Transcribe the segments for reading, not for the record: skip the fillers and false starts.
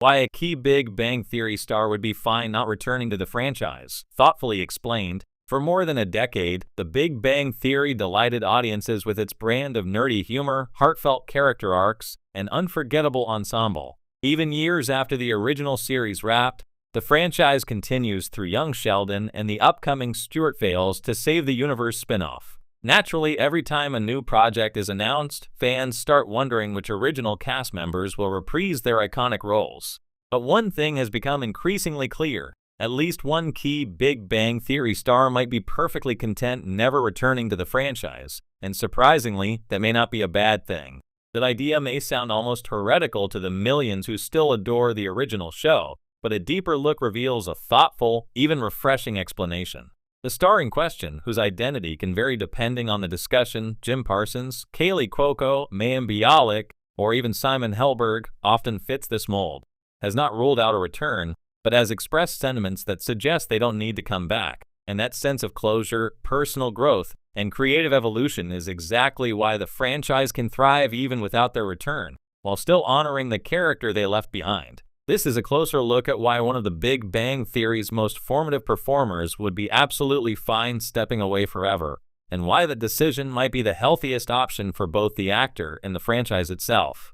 Why a key Big Bang Theory star would be fine not returning to the franchise. Thoughtfully explained. For more than a decade, The Big Bang Theory delighted audiences with its brand of nerdy humor, heartfelt character arcs, and unforgettable ensemble. Even years after the original series wrapped, the franchise continues through young Sheldon and the upcoming Stuart Fails to Save the Universe spin-off. Naturally, every time a new project is announced, fans start wondering which original cast members will reprise their iconic roles. But one thing has become increasingly clear. At least one key Big Bang Theory star might be perfectly content never returning to the franchise, and surprisingly, that may not be a bad thing. That idea may sound almost heretical to the millions who still adore the original show, but a deeper look reveals a thoughtful, even refreshing explanation. The star in question, whose identity can vary depending on the discussion, Jim Parsons, Kaylee Cuoco, Mayim Bialik, or even Simon Helberg, often fits this mold. Has not ruled out a return, but has expressed sentiments that suggest they don't need to come back. And that sense of closure, personal growth, and creative evolution is exactly why the franchise can thrive even without their return, while still honoring the character they left behind. This is a closer look at why one of the Big Bang Theory's most formative performers would be absolutely fine stepping away forever, and why the decision might be the healthiest option for both the actor and the franchise itself.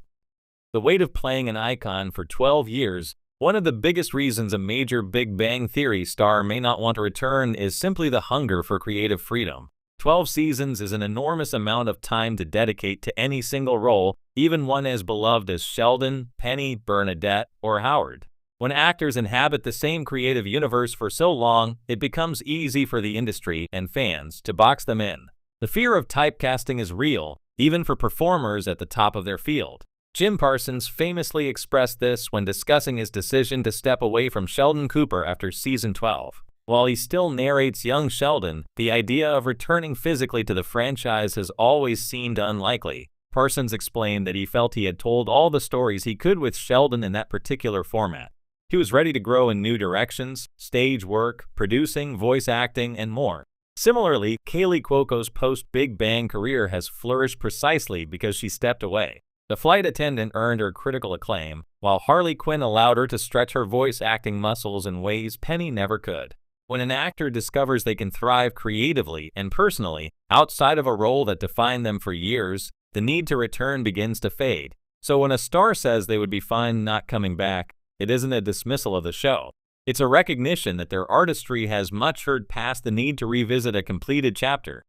The weight of playing an icon for 12 years, one of the biggest reasons a major Big Bang Theory star may not want to return is simply the hunger for creative freedom. 12 seasons is an enormous amount of time to dedicate to any single role, even one as beloved as Sheldon, Penny, Bernadette, or Howard. When actors inhabit the same creative universe for so long, it becomes easy for the industry and fans to box them in. The fear of typecasting is real, even for performers at the top of their field. Jim Parsons famously expressed this when discussing his decision to step away from Sheldon Cooper after season 12. While he still narrates young Sheldon, the idea of returning physically to the franchise has always seemed unlikely. Parsons explained that he felt he had told all the stories he could with Sheldon in that particular format. He was ready to grow in new directions, stage work, producing, voice acting, and more. Similarly, Kaylee Cuoco's post-Big Bang career has flourished precisely because she stepped away. The Flight Attendant earned her critical acclaim, while Harley Quinn allowed her to stretch her voice acting muscles in ways Penny never could. When an actor discovers they can thrive creatively and personally outside of a role that defined them for years, the need to return begins to fade. So when a star says they would be fine not coming back, it isn't a dismissal of the show. It's a recognition that their artistry has matured past the need to revisit a completed chapter.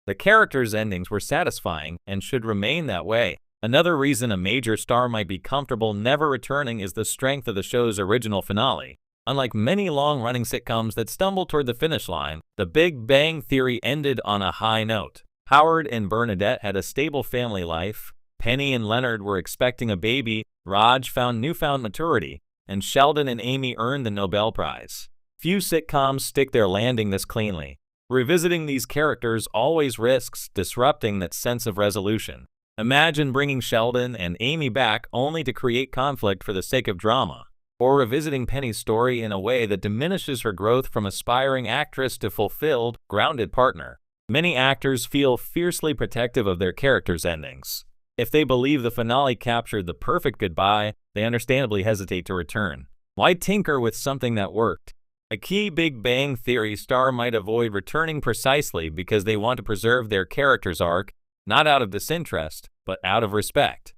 The characters' endings were satisfying and should remain that way. Another reason a major star might be comfortable never returning is the strength of the show's original finale. Unlike many long-running sitcoms that stumble toward the finish line, The Big Bang Theory ended on a high note. Howard and Bernadette had a stable family life, Penny and Leonard were expecting a baby, Raj found newfound maturity, and Sheldon and Amy earned the Nobel Prize. Few sitcoms stick their landing this cleanly. Revisiting these characters always risks disrupting that sense of resolution. Imagine bringing Sheldon and Amy back only to create conflict for the sake of drama, or revisiting Penny's story in a way that diminishes her growth from aspiring actress to fulfilled, grounded partner. Many actors feel fiercely protective of their characters' endings. If they believe the finale captured the perfect goodbye, they understandably hesitate to return. Why tinker with something that worked? A key Big Bang Theory star might avoid returning precisely because they want to preserve their character's arc, not out of disinterest, but out of respect.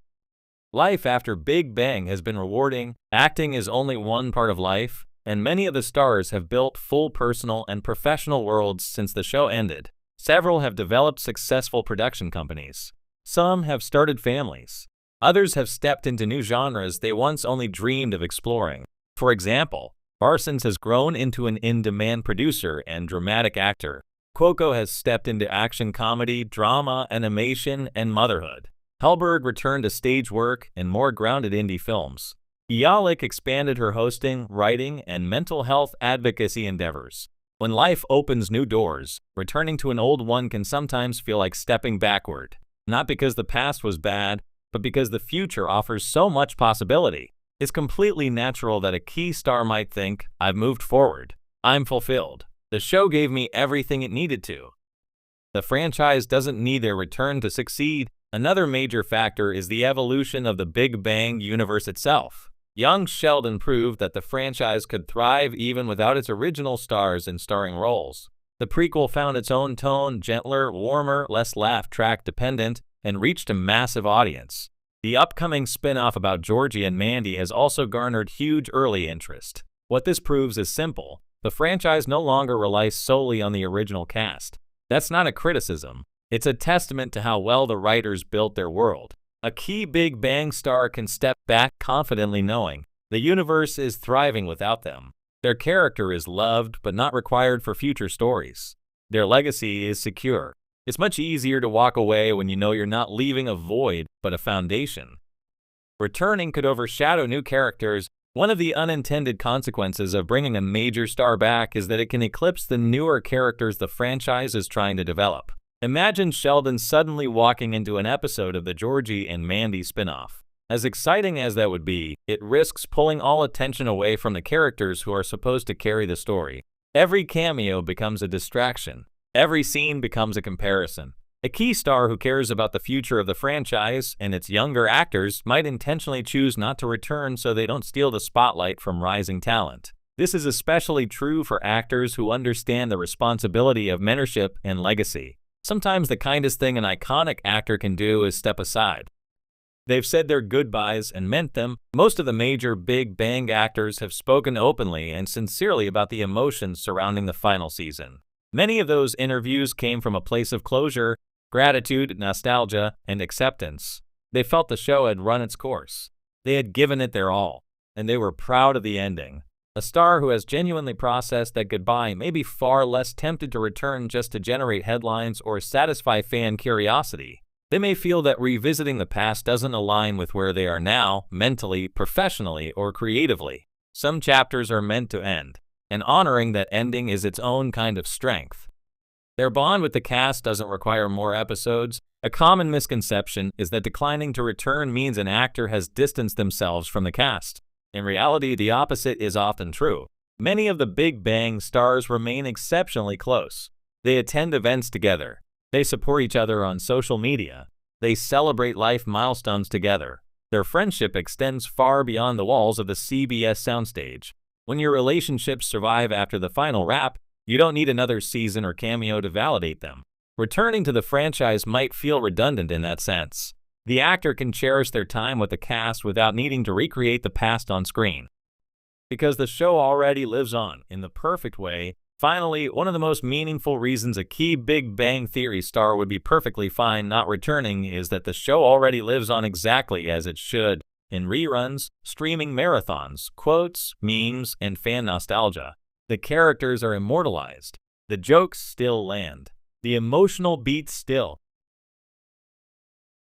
Life after Big Bang has been rewarding, acting is only one part of life, and many of the stars have built full personal and professional worlds since the show ended. Several have developed successful production companies. Some have started families. Others have stepped into new genres they once only dreamed of exploring. For example, Parsons has grown into an in-demand producer and dramatic actor. Cuoco has stepped into action comedy, drama, animation, and motherhood. Helberg returned to stage work and more grounded indie films. Bialik expanded her hosting, writing, and mental health advocacy endeavors. When life opens new doors, returning to an old one can sometimes feel like stepping backward. Not because the past was bad, but because the future offers so much possibility. It's completely natural that a key star might think, I've moved forward. I'm fulfilled. The show gave me everything it needed to. The franchise doesn't need their return to succeed. Another major factor is the evolution of the Big Bang universe itself. Young Sheldon proved that the franchise could thrive even without its original stars in starring roles. The prequel found its own tone, gentler, warmer, less laugh-track dependent, and reached a massive audience. The upcoming spin-off about Georgie and Mandy has also garnered huge early interest. What this proves is simple. The franchise no longer relies solely on the original cast. That's not a criticism. It's a testament to how well the writers built their world. A key Big Bang star can step back confidently knowing the universe is thriving without them. Their character is loved but not required for future stories. Their legacy is secure. It's much easier to walk away when you know you're not leaving a void but a foundation. Returning could overshadow new characters. One of the unintended consequences of bringing a major star back is that it can eclipse the newer characters the franchise is trying to develop. Imagine Sheldon suddenly walking into an episode of the Georgie and Mandy spin-off. As exciting as that would be, it risks pulling all attention away from the characters who are supposed to carry the story. Every cameo becomes a distraction. Every scene becomes a comparison. A key star who cares about the future of the franchise and its younger actors might intentionally choose not to return so they don't steal the spotlight from rising talent. This is especially true for actors who understand the responsibility of mentorship and legacy. Sometimes the kindest thing an iconic actor can do is step aside. They've said their goodbyes and meant them. Most of the major Big Bang actors have spoken openly and sincerely about the emotions surrounding the final season. Many of those interviews came from a place of closure, gratitude, nostalgia, and acceptance. They felt the show had run its course. They had given it their all, and they were proud of the ending. A star who has genuinely processed that goodbye may be far less tempted to return just to generate headlines or satisfy fan curiosity. They may feel that revisiting the past doesn't align with where they are now, mentally, professionally, or creatively. Some chapters are meant to end, and honoring that ending is its own kind of strength. Their bond with the cast doesn't require more episodes. A common misconception is that declining to return means an actor has distanced themselves from the cast. In reality, the opposite is often true. Many of the Big Bang stars remain exceptionally close. They attend events together. They support each other on social media. They celebrate life milestones together. Their friendship extends far beyond the walls of the CBS soundstage. When your relationships survive after the final wrap, you don't need another season or cameo to validate them. Returning to the franchise might feel redundant in that sense. The actor can cherish their time with the cast without needing to recreate the past on screen, because the show already lives on in the perfect way. Finally, one of the most meaningful reasons a key Big Bang Theory star would be perfectly fine not returning is that the show already lives on exactly as it should, in reruns, streaming marathons, quotes, memes, and fan nostalgia. The characters are immortalized. The jokes still land. The emotional beats still